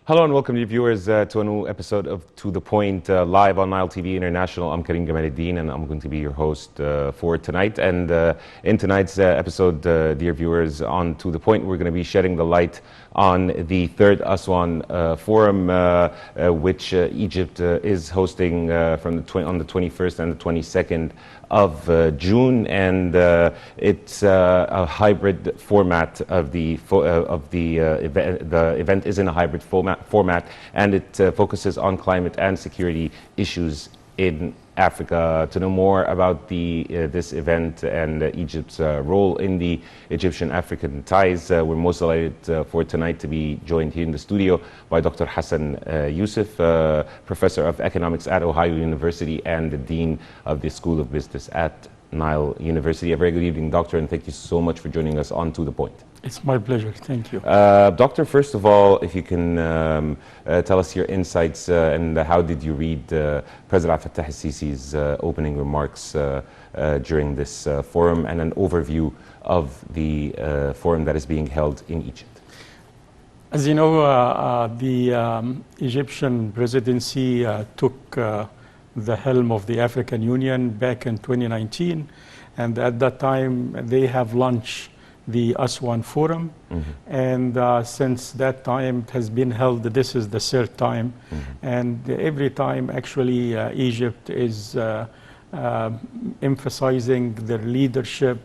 Hello and welcome, viewers, to a new episode of To The Point, live on Nile TV International. I'm Karim Gamaluddin, and I'm going to be your host for tonight. And in tonight's episode, dear viewers, on To The Point, we're going to be shedding the light on the third Aswan Forum, which Egypt is hosting on the 21st and the 22nd of June, and it's a hybrid format of the event. The event is in a hybrid format, and it focuses on climate and security issues in Africa. To know more about this event and Egypt's role in the Egyptian-African ties, we're most delighted for tonight to be joined here in the studio by Dr. Hassan Youssef, Professor of Economics at Ohio University and the Dean of the School of Business at Nile University. A very good evening, Doctor, and thank you so much for joining us on To The Point. It's my pleasure. Thank you. Doctor, first of all, if you can tell us your insights and how did you read President Fattah al-Sisi's opening remarks during this forum, and an overview of the forum that is being held in Egypt? As you know, the Egyptian presidency took the helm of the African Union back in 2019, and at that time they have launched the Aswan Forum, and since that time it has been held. This is the third time, and every time actually Egypt is emphasizing their leadership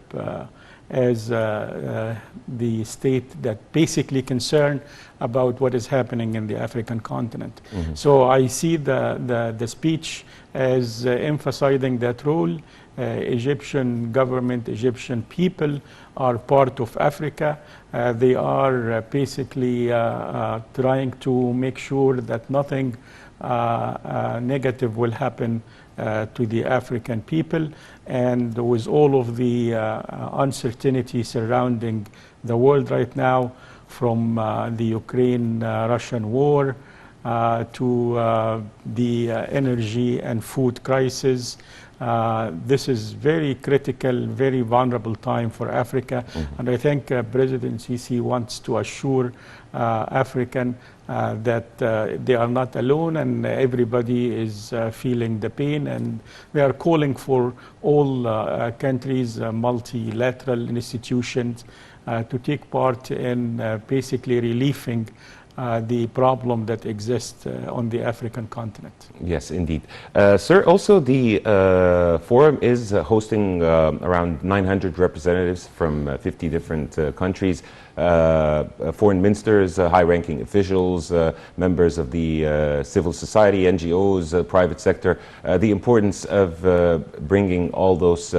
as the state that basically concerned about what is happening in the African continent. So I see the speech as emphasizing that role. Egyptian government, Egyptian people are part of Africa. They are basically trying to make sure that nothing negative will happen to the African people. And with all of the uncertainty surrounding the world right now, from the Ukraine-Russian war to the energy and food crisis, this is very critical, very vulnerable time for Africa. And I think President Sisi wants to assure African that they are not alone, and everybody is feeling the pain, and we are calling for all countries, multilateral institutions to take part in basically relieving the problem that exists on the African continent. Yes, indeed. Sir, also the forum is hosting around 900 representatives from 50 different countries, foreign ministers, high-ranking officials, members of the civil society, NGOs, private sector. The importance of bringing all those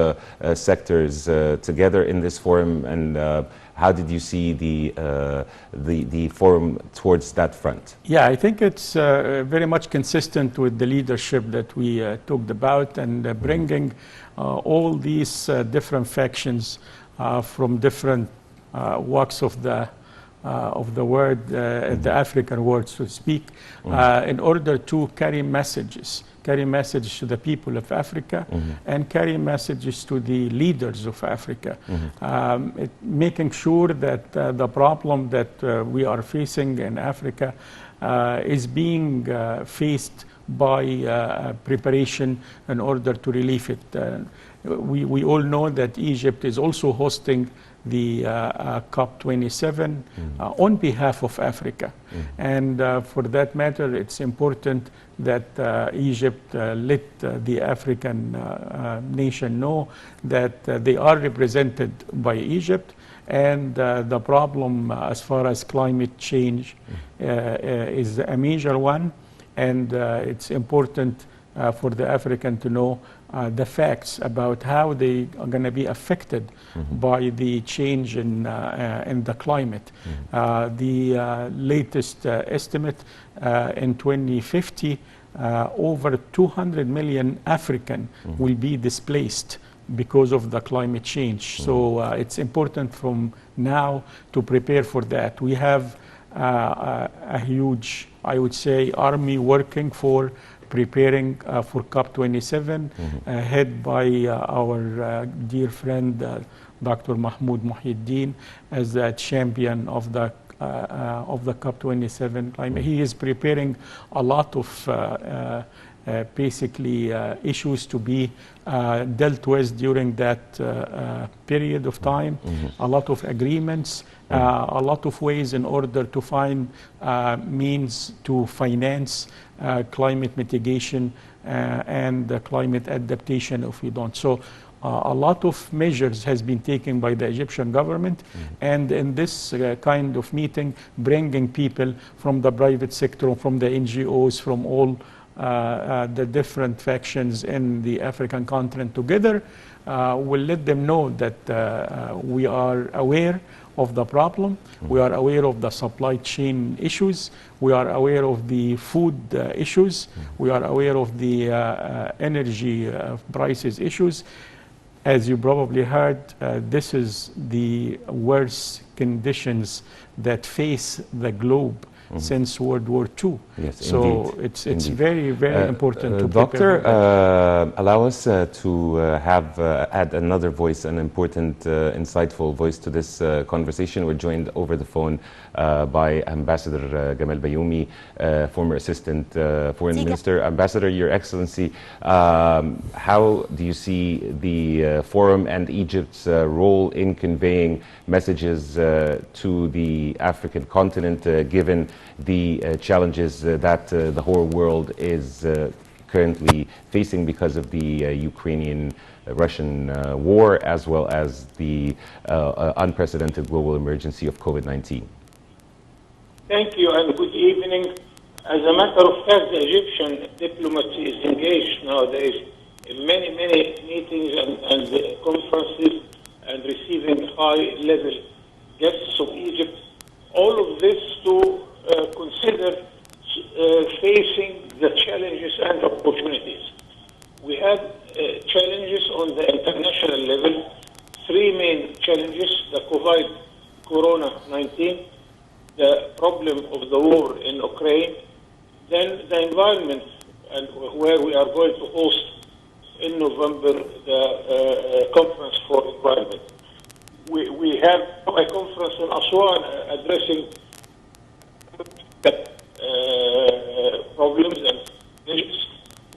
sectors together in this forum, and how did you see the forum towards that front? Yeah, I think it's very much consistent with the leadership that we talked about, and bringing all these different factions from different walks of the world, the African world, so to speak, in order to carry messages to the people of Africa, and carry messages to the leaders of Africa, making sure that the problem that we are facing in Africa is being faced by preparation in order to relieve it. We all know that Egypt is also hosting the COP27 on behalf of Africa. And for that matter, it's important that Egypt let the African nation know that they are represented by Egypt, and the problem as far as climate change is a major one, and it's important for the African to know the facts about how they are going to be affected by the change in the climate. The latest estimate in 2050, over 200 million African will be displaced because of the climate change. So it's important from now to prepare for that. We have a huge, I would say, army working for preparing for COP27, head by our dear friend Dr. Mahmoud Muhyiddin as the champion of the the COP27 climate. He is preparing a lot of basically issues to be dealt with during that period of time, a lot of agreements, a lot of ways in order to find means to finance climate mitigation and climate adaptation if we don't. So a lot of measures has been taken by the Egyptian government, and in this kind of meeting, bringing people from the private sector, from the NGOs, from all the different factions in the African continent together, will let them know that we are aware of the problem, we are aware of the supply chain issues, we are aware of the food issues, we are aware of the energy prices issues. As you probably heard, this is the worst conditions that face the globe since World War II. Yes, so indeed. it's very, very important to Doctor, prepare. allow us to have add another voice, an important, insightful voice to this conversation. We're joined over the phone by Ambassador Gamal Bayoumi, former Assistant Foreign Minister. Ambassador, Your Excellency, how do you see the forum and Egypt's role in conveying messages to the African continent, given the challenges that the whole world is currently facing because of the Ukrainian-Russian war, as well as the unprecedented global emergency of COVID-19? Thank you and good evening. As a matter of fact, the Egyptian diplomacy is engaged nowadays in many meetings and conferences and receiving high-level guests of Egypt. All of this to consider facing the challenges and opportunities. We have challenges on the international level, three main challenges: the COVID-19, the problem of the war in Ukraine, then the environment, and where we are going to host in November the conference for environment. We have a conference in Aswan addressing problems and issues.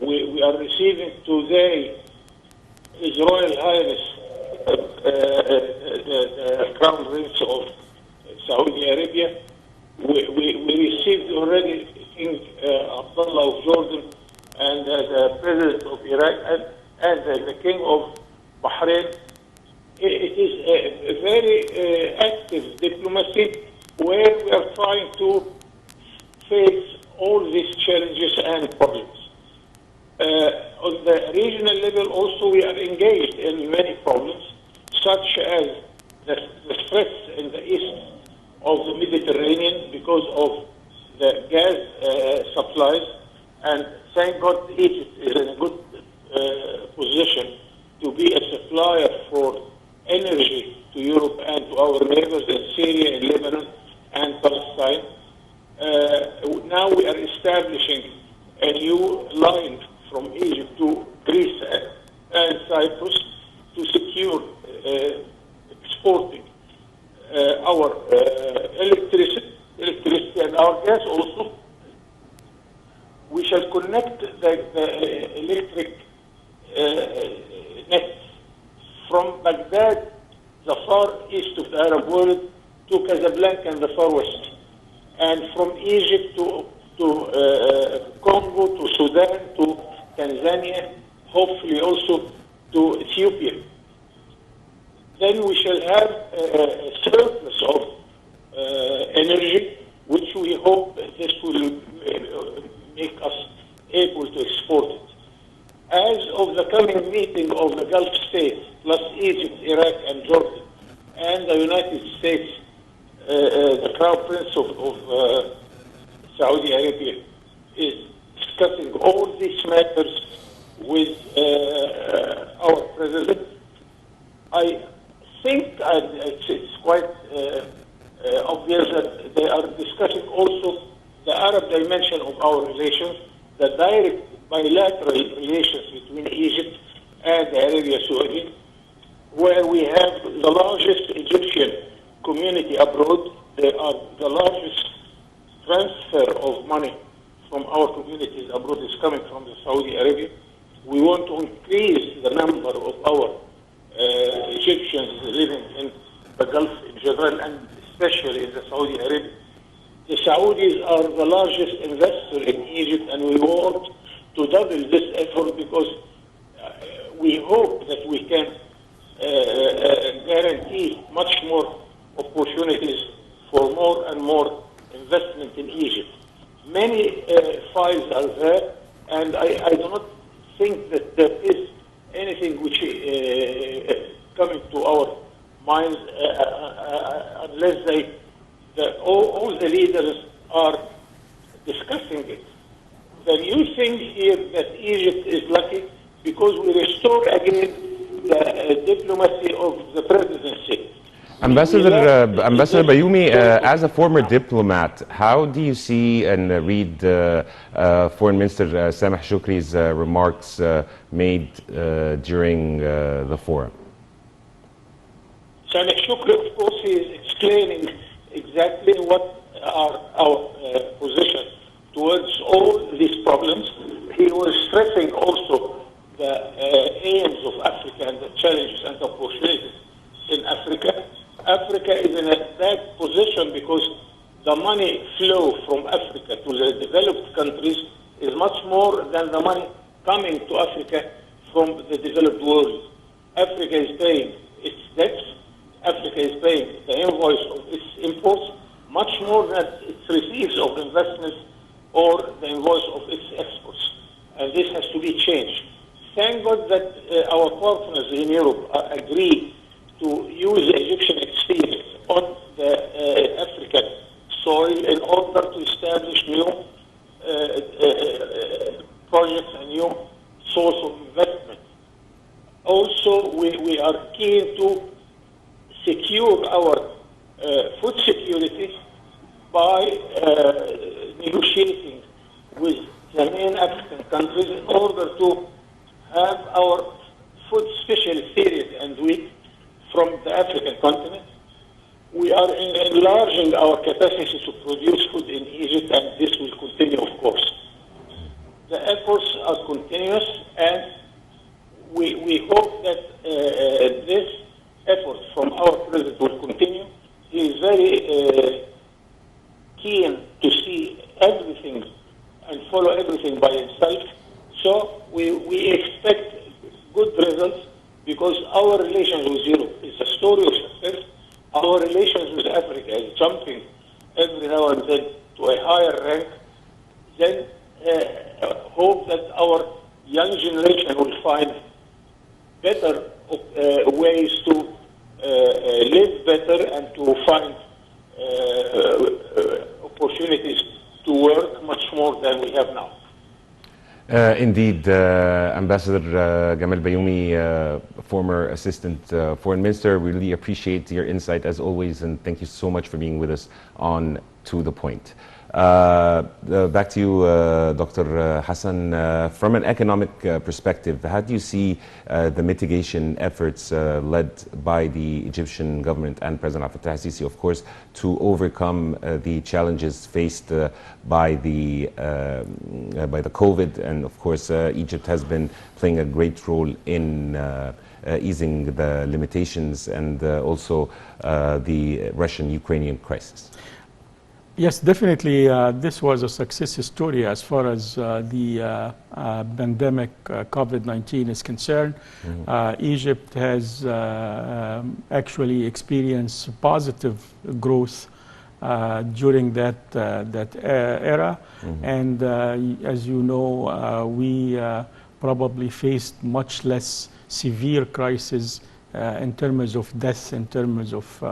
We are receiving today His Royal Highness the Crown Prince of Saudi Arabia. We received already King Abdullah of Jordan and the President of Iraq and the King of Bahrain. It is a very active diplomacy where we are trying to face all these challenges and problems. On the regional level also we are engaged in many problems, such as the threats in the east of the Mediterranean because of the gas supplies, and thank God Egypt is in a good position to be a supplier for energy to Europe and to our neighbors in Syria, in Lebanon, and Palestine. Now we are establishing a new line from Egypt to Greece and Cyprus to secure exporting our electricity and our gas also. We shall connect the electric nets from Baghdad, the far east of the Arab world, to Casablanca in the far west, and from Egypt to Congo, to Sudan, to Tanzania, hopefully also to Ethiopia. Then we shall have a surplus of energy, which we hope this will make us able to export it. As of the coming meeting of the Gulf states, plus Egypt, Iraq, and Jordan, and the United States, the Crown Prince of Saudi Arabia is discussing all these matters with our President. I think it's quite obvious that they are discussing also the Arab dimension of our relations, the direct bilateral relations between Egypt and the Arabia Saudi, where we have the largest Egyptian community abroad. They are the largest transfer of money from our communities abroad is coming from the Saudi Arabia. We want to increase the number of our Egyptians living in the Gulf in general, and especially in the Saudi Arabia. The Saudis are the largest investor in Egypt, and we want to double this effort because we hope that we can guarantee much more opportunities for more and more investment in Egypt. Many files are there, and I do not think that there is anything which is coming to our minds unless all the leaders are discussing it. The new thing here that Egypt is lucky because we restore again the diplomacy of the presidency. Ambassador Bayoumi, as a former diplomat, how do you see and read Foreign Minister Sameh Shoukry's remarks made during the forum? Sameh Shoukry, of course, he is explaining exactly what are our position towards all these problems. He was stressing also the aims of Africa and the challenges and opportunities in Africa. Africa is in a bad position because the money flow from Africa to the developed countries is much more than the money coming to Africa from the developed world. Africa is paying its debts. Africa is paying the invoice of its imports much more than it receives of investments or the invoice of its exports. And this has to be changed. Thank God that our partners in Europe agree to use the Egyptian experience on the African soil in order to establish new projects and new source of investment. Also, we are keen to secure our food security by negotiating with the main African countries in order to have our food specialist series and wheat from the African continent. We are enlarging our capacity to produce food in Egypt, and this will continue, of course. The efforts are continuous, and we hope that this effort from our president will continue. He is very keen to see everything and follow everything by himself. So we expect good results because our relations with Europe is a story of success. Our relations with Africa is jumping every now and then to a higher rank. Then hope that our young generation will find better ways to live better and to find opportunities to work much more than we have now. Indeed, Ambassador Gamal Bayoumi, former Assistant Foreign Minister, we really appreciate your insight as always, and thank you so much for being with us on To The Point. Back to you, Dr. Hassan. From an economic perspective, how do you see the mitigation efforts led by the Egyptian government and President Abdel Fattah al-Sisi, of course, to overcome the challenges faced by the COVID? And of course, Egypt has been playing a great role in easing the limitations and also the Russian-Ukrainian crisis. Yes, definitely. This was a success story as far as the pandemic COVID-19 is concerned. Egypt has actually experienced positive growth during that era, and as you know, we probably faced much less severe crisis in terms of death, in terms of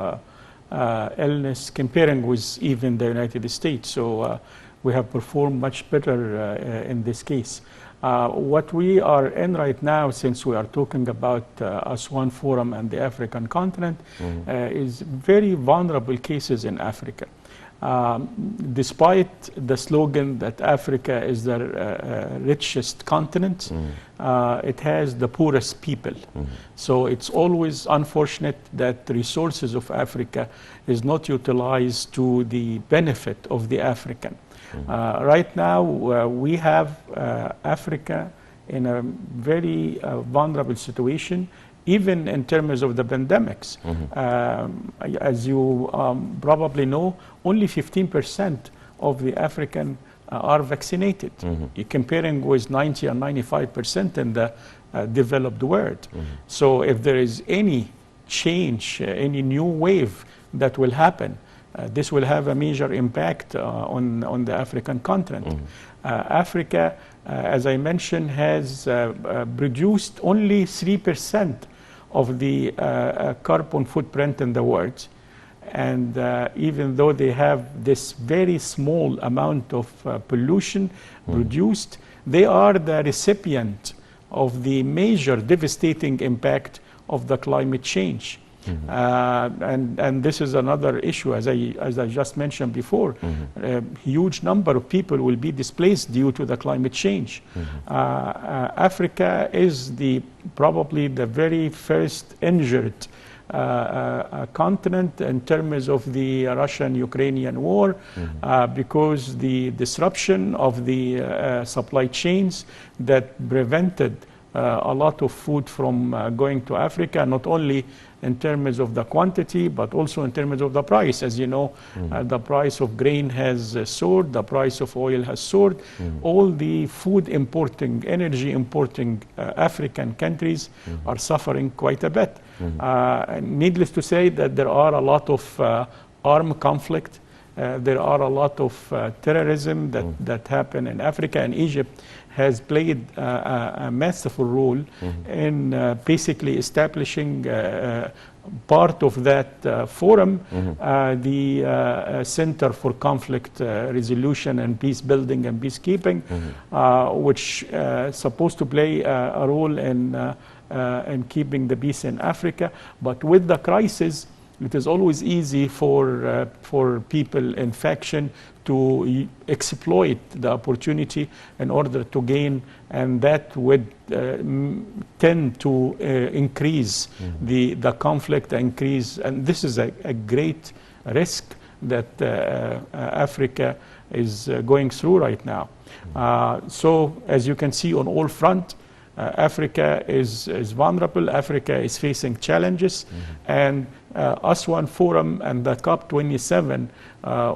illness, comparing with even the United States. So we have performed much better in this case. What we are in right now, since we are talking about Aswan Forum and the African continent, is very vulnerable cases in Africa. Despite the slogan that Africa is the richest continent, it has the poorest people. So it's always unfortunate that the resources of Africa is not utilized to the benefit of the African. Right now, we have Africa in a very vulnerable situation, even in terms of the pandemics. As you probably know, only 15% of the African are vaccinated, comparing with 90 or 95% in the developed world. So if there is any change, any new wave that will happen, this will have a major impact on the African continent. Africa, as I mentioned, has produced only 3% of the carbon footprint in the world. And even though they have this very small amount of pollution produced, they are the recipient of the major devastating impact of the climate change. And this is another issue, as I just mentioned before. A huge number of people will be displaced due to the climate change. Africa is probably the very first injured continent in terms of the Russian-Ukrainian war, because the disruption of the supply chains that prevented a lot of food from going to Africa, not only in terms of the quantity, but also in terms of the price. As you know, the price of grain has soared, the price of oil has soared. All the food importing, energy importing African countries are suffering quite a bit. Needless to say that there are a lot of armed conflict. There are a lot of terrorism that happen in Africa, and Egypt has played a masterful role in basically establishing part of that forum, the Center for Conflict Resolution and Peace Building and Peacekeeping, which is supposed to play a role in keeping the peace in Africa. But with the crisis, it is always easy for people in faction to exploit the opportunity in order to gain, and that would tend to increase the conflict, increase, and this is a great risk that Africa is going through right now. So as you can see on all fronts, Africa is vulnerable, Africa is facing challenges, and Aswan Forum and the COP27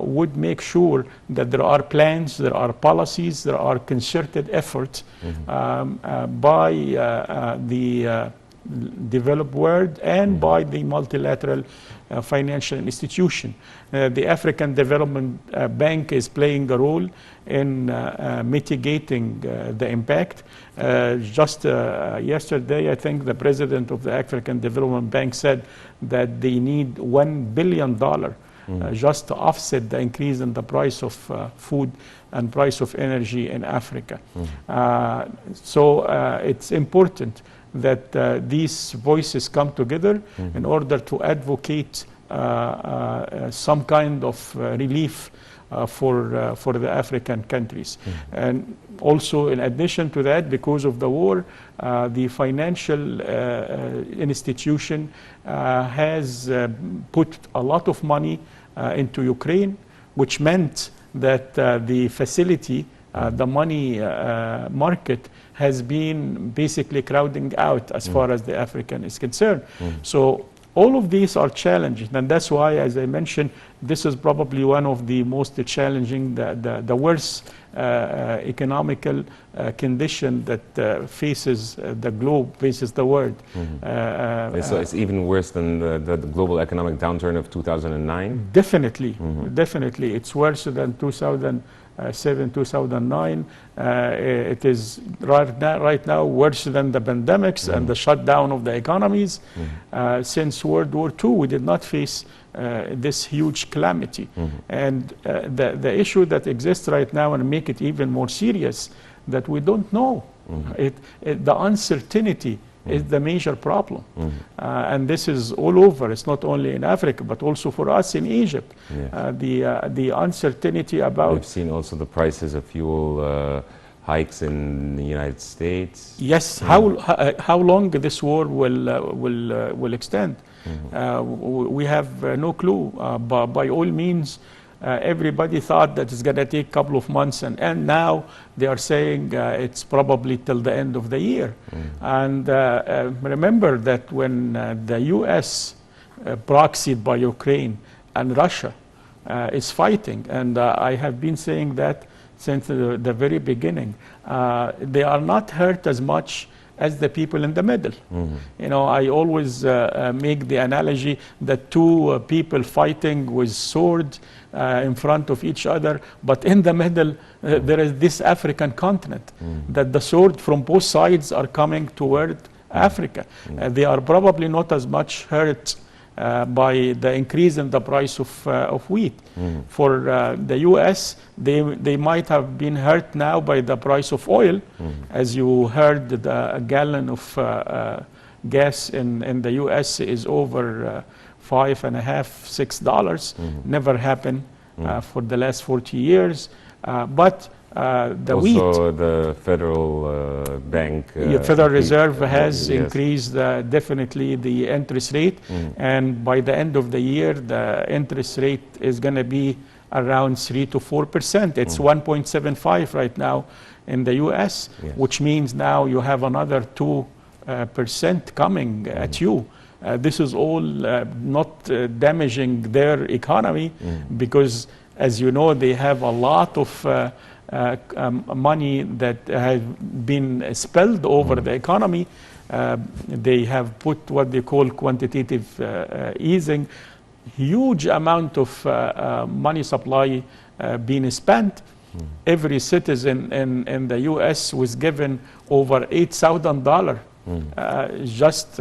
would make sure that there are plans, there are policies, there are concerted efforts by the developed world and by the multilateral financial institution. The African Development Bank is playing a role in mitigating the impact. Just yesterday, I think the president of the African Development Bank said that they need $1 billion just to offset the increase in the price of food and price of energy in Africa. So it's important that these voices come together in order to advocate some kind of relief for the African countries. And also, in addition to that, because of the war, the financial institution has put a lot of money into Ukraine, which meant that the facility, the money market, has been basically crowding out as far as the African is concerned. So all of these are challenges, and that's why, as I mentioned, this is probably one of the most challenging, the worst economical condition that faces the globe, faces the world. So it's even worse than the global economic downturn of 2009? Definitely, definitely. It's worse than 2007, 2009. It is right now worse than the pandemics and the shutdown of the economies. Since World War II, we did not face this huge calamity. And the issue that exists right now, and make it even more serious, that we don't know. The uncertainty is the major problem. And this is all over. It's not only in Africa, but also for us in Egypt. The uncertainty about... We've seen also the prices of fuel hikes in the United States. Yes, how long this war will extend? We have no clue. By all means, everybody thought that it's going to take a couple of months, and now they are saying it's probably till the end of the year. And remember that when the U.S. proxied by Ukraine and Russia is fighting, and I have been saying that since the very beginning, they are not hurt as much as the people in the middle. You know, I always make the analogy that two people fighting with swords in front of each other, but in the middle there is this African continent, that the sword from both sides are coming toward Africa. They are probably not as much hurt by the increase in the price of wheat. For the U.S., they might have been hurt now by the price of oil. As you heard, a gallon of gas in the U.S. is over $5.50, $6. Never happened for the last 40 years. But the wheat... Also, the Federal Bank... Federal Reserve has increased definitely the interest rate. And by the end of the year, the interest rate is going to be around 3 to 4%. It's 1.75 right now in the U.S., which means now you have another 2% coming at you. This is all not damaging their economy, because, as you know, they have a lot of money that has been spilled over the economy. They have put what they call quantitative easing. Huge amount of money supply being spent. Every citizen in the U.S. was given over $8,000 just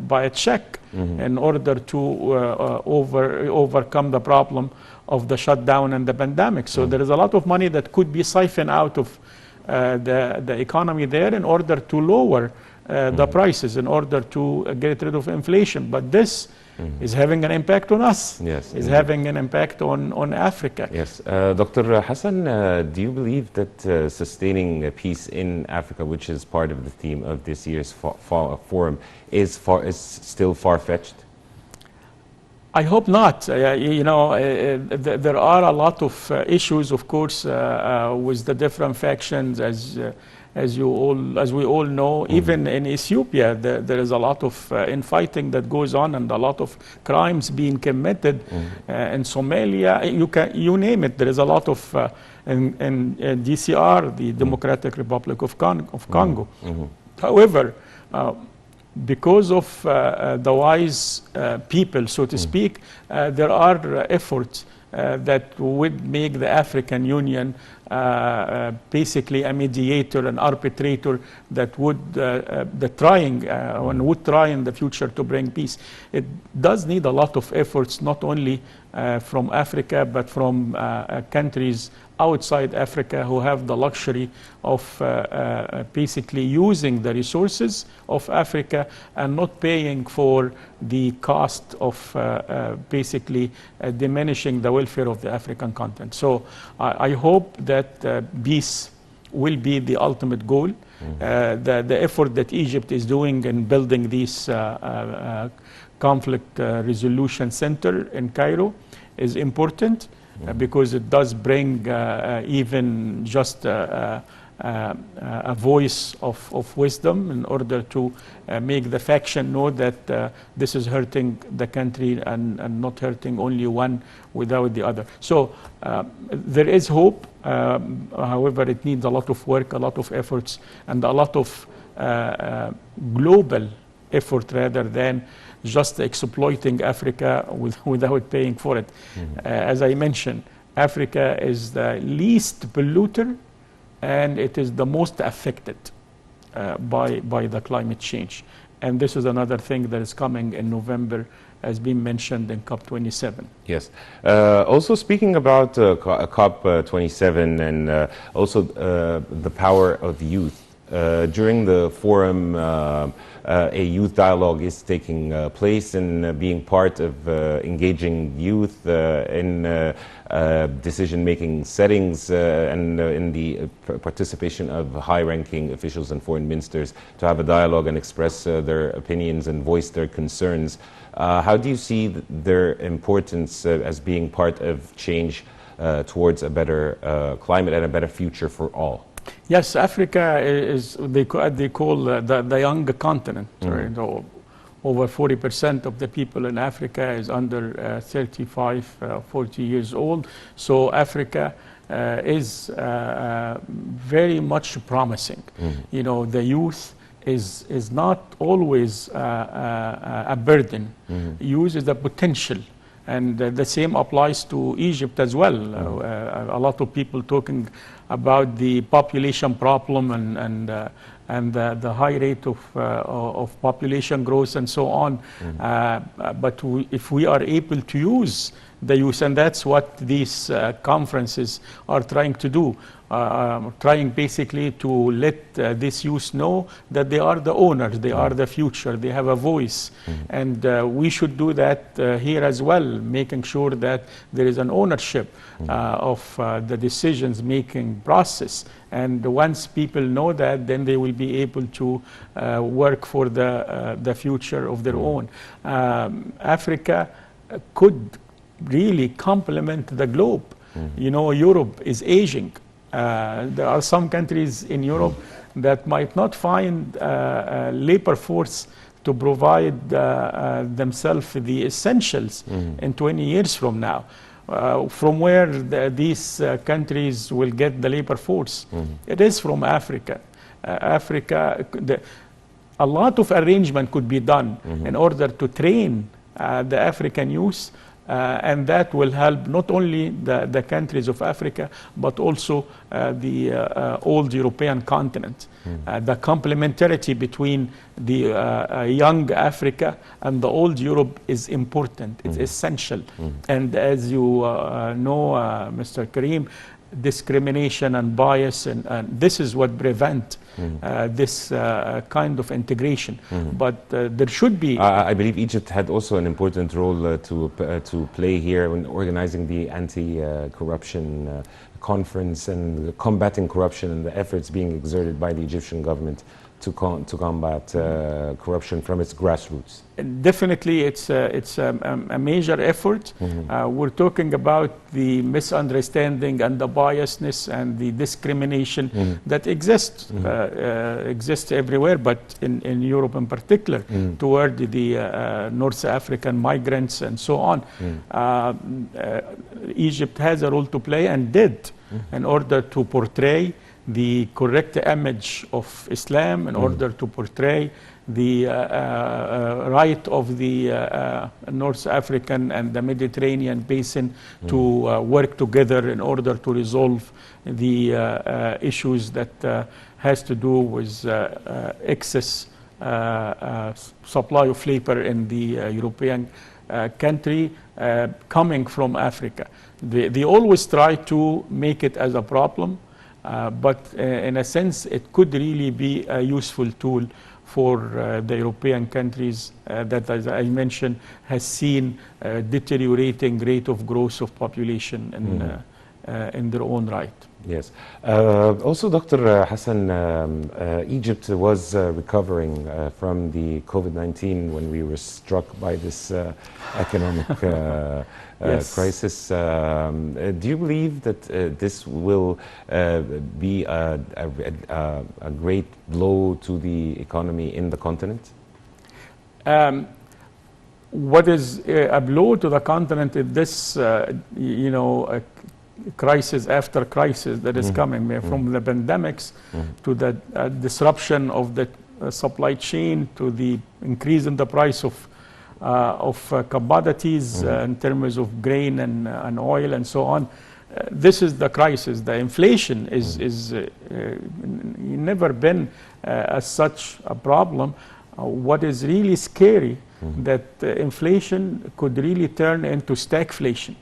by a check in order to overcome the problem of the shutdown and the pandemic. So there is a lot of money that could be siphoned out of the economy there in order to lower the prices, in order to get rid of inflation. But this is having an impact on us. Yes, is having an impact on Africa. Yes. Dr. Hassan, do you believe that sustaining peace in Africa, which is part of the theme of this year's forum, is still far-fetched? I hope not. You know, there are a lot of issues, of course, with the different factions, as we all know. Even in Ethiopia, there is a lot of infighting that goes on, and a lot of crimes being committed. In Somalia, you name it. There is a lot of in DCR, the Democratic Republic of Congo. However, because of the wise people, so to speak, there are efforts that would make the African Union basically a mediator, an arbitrator that would try in the future to bring peace. It does need a lot of efforts, not only from Africa, but from countries outside Africa who have the luxury of basically using the resources of Africa and not paying for the cost of basically diminishing the welfare of the African continent. So I hope that peace will be the ultimate goal. The effort that Egypt is doing in building this conflict resolution center in Cairo is important. Because it does bring even just a voice of wisdom in order to make the faction know that this is hurting the country and not hurting only one without the other. So there is hope. However, it needs a lot of work, a lot of efforts, and a lot of global effort rather than just exploiting Africa without paying for it. As I mentioned, Africa is the least polluter, and it is the most affected by the climate change. And this is another thing that is coming in November, as been mentioned in COP27. Yes. Also speaking about COP27 and also the power of youth During the forum, a youth dialogue is taking place, and being part of engaging youth in decision-making settings and in the participation of high-ranking officials and foreign ministers to have a dialogue and express their opinions and voice their concerns. How do you see their importance as being part of change towards a better climate and a better future for all? Yes, Africa is they call the young continent. Right? Over 40% of the people in Africa is under 35, 40 years old. So Africa is very much promising. You know, the youth is not always a burden. Youth is a potential. And the same applies to Egypt as well. A lot of people talking about the population problem and the high rate of population growth and so on. But if we are able to use the youth, and that's what these conferences are trying to do, trying basically to let this youth know that they are the owners, they are the future, they have a voice. And we should do that here as well, making sure that there is an ownership of the decisions-making process. And once people know that, then they will be able to work for the future of their own. Africa could really complement the globe. You know, Europe is aging. There are some countries in Europe that might not find labor force to provide themselves the essentials in 20 years from now. From where these countries will get the labor force? It is from Africa. A lot of arrangement could be done in order to train the African youth. And that will help not only the countries of Africa, but also the old European continent. The complementarity between the young Africa and the old Europe is important. It's essential. And as you know, Mr. Karim, discrimination and bias, and this is what prevent this kind of integration. But there should be. I believe Egypt had also an important role to play here when organizing the anti-corruption conference and combating corruption and the efforts being exerted by the Egyptian government to combat corruption from its grassroots. Definitely, it's a major effort. We're talking about the misunderstanding and the biasness and the discrimination that exists everywhere, but in Europe in particular, toward the North African migrants and so on. Egypt has a role to play and did in order to portray the correct image of Islam, in order to portray the right of the North African and the Mediterranean basin to work together in order to resolve the issues that has to do with excess supply of labor in the European country coming from Africa. They always try to make it as a problem. But in a sense, it could really be a useful tool for the European countries that, as I mentioned, has seen a deteriorating rate of growth of population in their own right. Yes. Also, Dr. Hassan, Egypt was recovering from the COVID-19 when we were struck by this economic crisis. Do you believe that this will be a great blow to the economy in the continent? What is a blow to the continent is this, crisis after crisis that is coming, from the pandemics to the disruption of the supply chain, to the increase in the price of commodities in terms of grain and oil and so on. This is the crisis. The inflation is never been as such a problem. What is really scary that inflation could really turn into stagflation.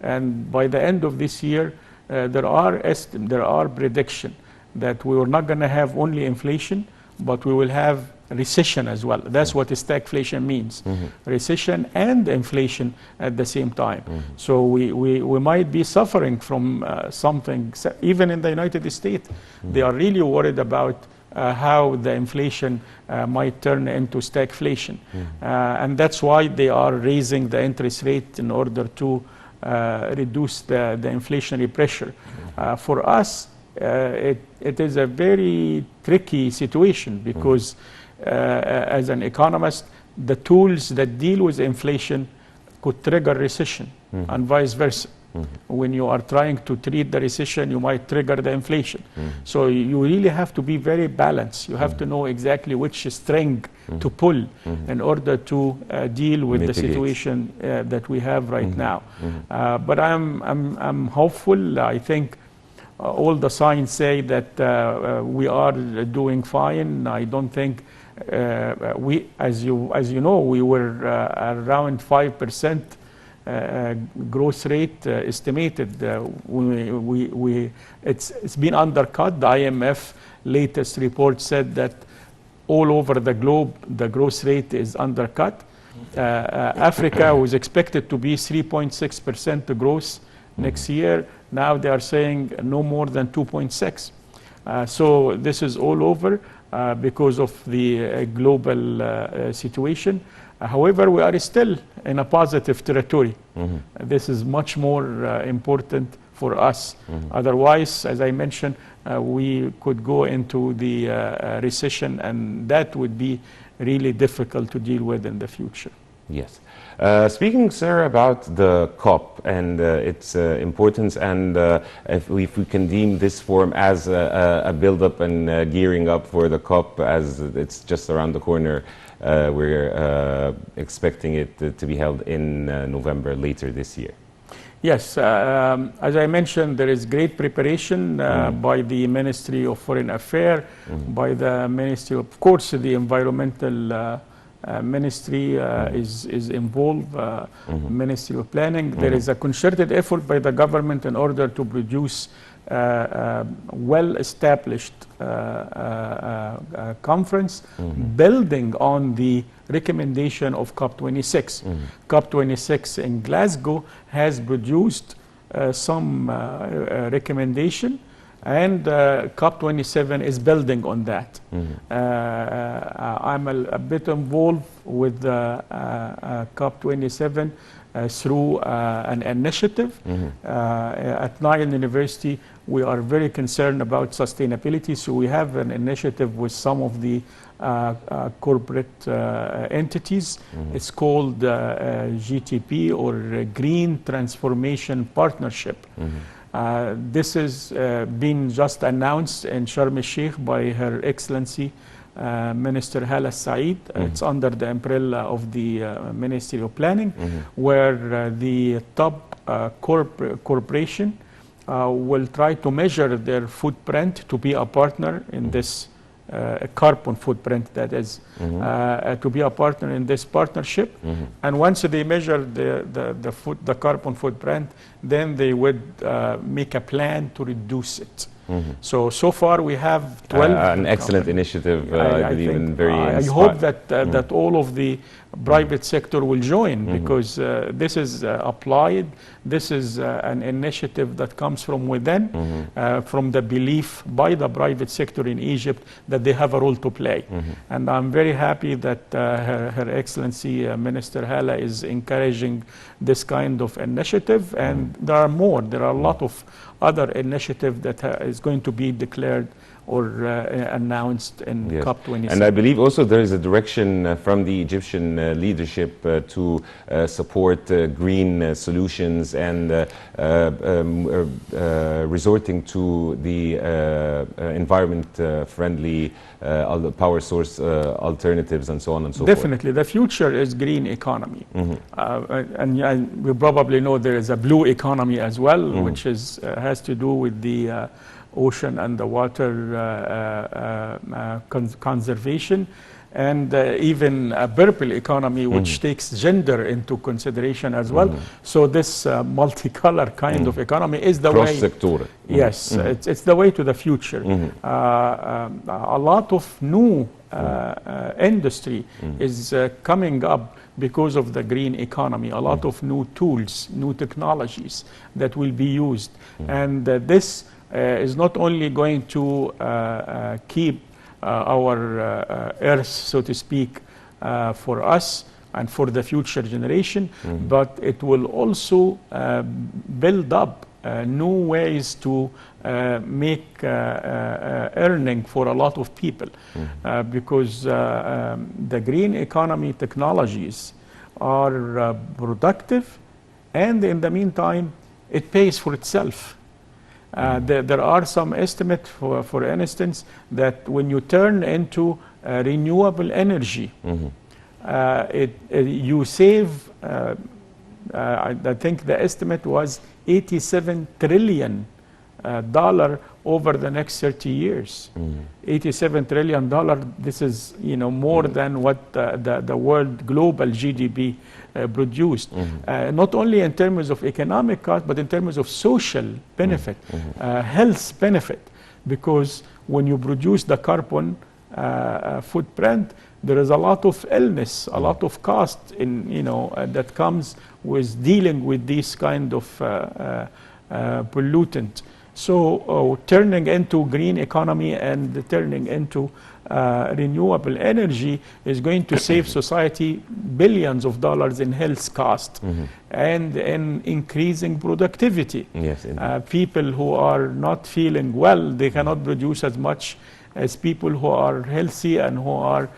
And by the end of this year, there are predictions that we were not going to have only inflation, but we will have recession as well. That's what stagflation means. Recession and inflation at the same time. So we might be suffering from something. Even in the United States, they are really worried about how the inflation might turn into stagflation. And that's why they are raising the interest rate in order to reduce the inflationary pressure. For us, it is a very tricky situation because as an economist, the tools that deal with inflation could trigger recession and vice versa. When you are trying to treat the recession, you might trigger the inflation. So you really have to be very balanced. You have to know exactly which string to pull in order to deal with the situation that we have right now. But I'm hopeful. I think all the signs say that we are doing fine. I don't think as you know, we were around 5% growth rate estimated. It's been undercut. The IMF latest report said that all over the globe the growth rate is undercut. Africa was expected to be 3.6% growth next year. Now they are saying no more than 2.6. So this is all over because of the global situation. However, we are still in a positive territory. This is much more important for us. Otherwise, as I mentioned, we could go into the recession, and that would be really difficult to deal with in the future. Yes. Speaking, sir, about the COP and its importance, and if we can deem this forum as a build-up and gearing up for the COP, as it's just around the corner. We're expecting it to be held in November later this year. Yes, as I mentioned, there is great preparation by the Ministry of Foreign Affairs, by the Ministry, of course, the Environmental Ministry is involved, Ministry of Planning. There is a concerted effort by the government in order to produce well-established conference building on the recommendation of COP26. COP26 in Glasgow has produced some recommendation, and COP27 is building on that. I'm a bit involved with COP27 through an initiative. At Nile University, we are very concerned about sustainability, so we have an initiative with some of the corporate entities. It's called GTP, or Green Transformation Partnership. This has been just announced in Sharm el-Sheikh by Her Excellency Minister Hala Saeed. It's under the umbrella of the Ministry of Planning, where the top corporation will try to measure their footprint to be a partner in this carbon footprint, that is, to be a partner in this partnership. And once they measure the carbon footprint, then they would make a plan to reduce it. So far we have 12. An excellent initiative, I believe, and very I hope that that all of the private sector will join, because this is applied. This is an initiative that comes from within, from the belief by the private sector in Egypt that they have a role to play. And I'm very happy that Her Excellency Minister Hala is encouraging this kind of initiative, and there are more. There are a lot of other initiative that is going to be declared or announced in COP27. And I believe also there is a direction from the Egyptian leadership to support green solutions and resorting to the environment-friendly power source alternatives and so on and so forth. Definitely. The future is green economy. And we probably know there is a blue economy as well, which has to do with the ocean and the water conservation. and even a purple economy, which takes gender into consideration as well. So this multicolor kind of economy is the way. Cross-sector. Yes, it's the way to the future. A lot of new industry is coming up because of the green economy. A lot of new tools, new technologies that will be used. And this is not only going to keep our earth, so to speak, for us and for the future generation, but it will also build up new ways to make earning for a lot of people, because the green economy technologies are productive, and in the meantime it pays for itself. There are some estimates, for instance, that when you turn into renewable energy, you save, I think the estimate was $87 trillion over the next 30 years. $87 trillion, this is more than what the world global GDP produced. Not only in terms of economic cost, but in terms of social benefit, health benefit, because when you produce the carbon footprint, there is a lot of illness, a lot of cost that comes with dealing with these kind of pollutant. So turning into green economy and turning into renewable energy is going to save society billions of dollars in health cost and in increasing productivity. Yes, people who are not feeling well, they cannot produce as much as people who are healthy and who are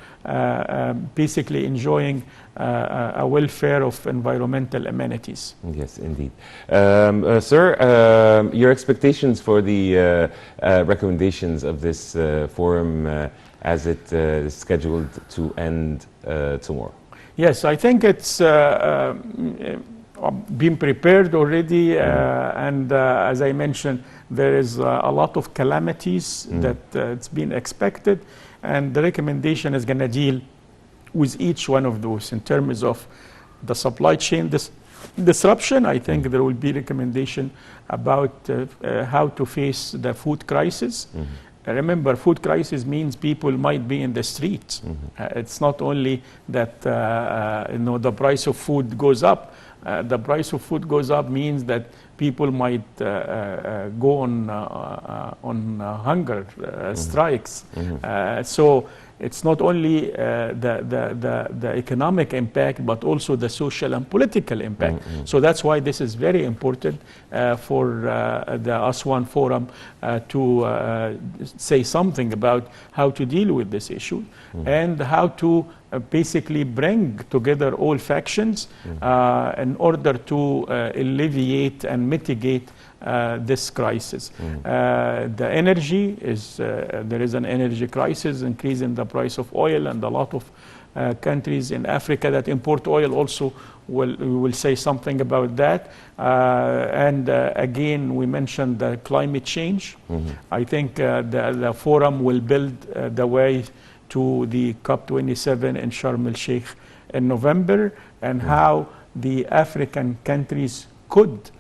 basically enjoying a welfare of environmental amenities. Yes, indeed. Sir, your expectations for the recommendations of this forum as it is scheduled to end tomorrow? Yes, I think it's been prepared already, and as I mentioned, there is a lot of calamities that it's been expected, and the recommendation is going to deal with each one of those. In terms of the supply chain disruption, I think there will be recommendation about how to face the food crisis. Remember, food crisis means people might be in the streets. It's not only that the price of food goes up. The price of food goes up means that people might go on hunger strikes. So it's not only the economic impact, but also the social and political impact. So that's why this is very important for the ASEAN Forum to say something about how to deal with this issue and how to basically bring together all factions in order to alleviate and mitigate this crisis. The energy is, there is an energy crisis, increase in the price of oil, and a lot of countries in Africa that import oil also will say something about that. And again, we mentioned the climate change. I think the forum will build the way to the COP27 in Sharm el-Sheikh in November, and how the African countries could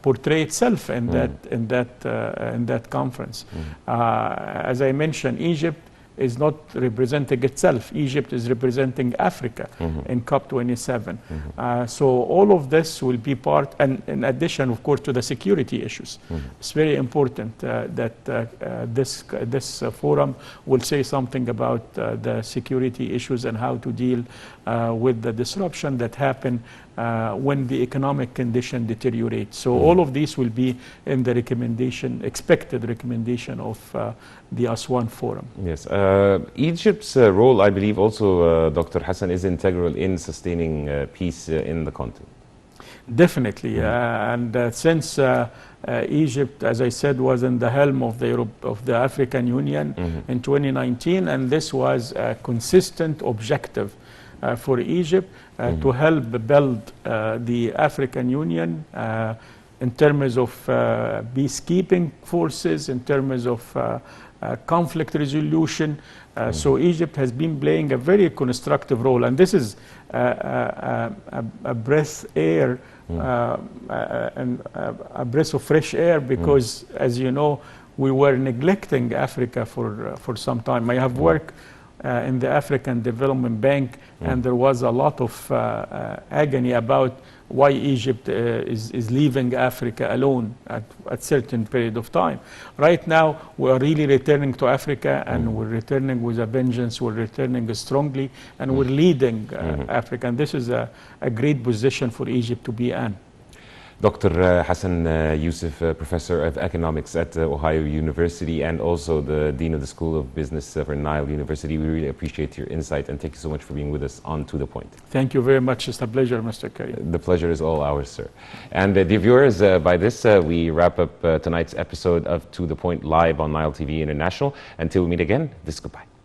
portray itself in that conference. As I mentioned, Egypt is not representing itself. Egypt is representing Africa in COP27. So all of this will be part, and in addition, of course, to the security issues. It's very important that this forum will say something about the security issues and how to deal with the disruption that happen when the economic condition deteriorates. So all of these will be in the recommendation, expected recommendation of the ASEAN Forum. Yes. Egypt's role, I believe also, Dr. Hassan, is integral in sustaining peace in the continent. Definitely. And since Egypt, as I said, was in the helm of the African Union in 2019, and this was a consistent objective for Egypt to help build the African Union in terms of peacekeeping forces, in terms of conflict resolution. So Egypt has been playing a very constructive role, and this is a breath air and a breath of fresh air, because as you know, we were neglecting Africa for some time. I have worked in the African Development Bank, and there was a lot of agony about why Egypt is leaving Africa alone at certain period of time. Right now, we are really returning to Africa, and we're returning with a vengeance, we're returning strongly, and we're leading Africa. And this is a great position for Egypt to be in. Dr. Hassan Youssef, Professor of Economics at Ohio University and also the Dean of the School of Business for Nile University. We really appreciate your insight, and thank you so much for being with us on To The Point. Thank you very much. It's a pleasure, Mr. Karim. The pleasure is all ours, sir. And dear viewers, by this we wrap up tonight's episode of To The Point live on Nile TV International. Until we meet again, this is goodbye.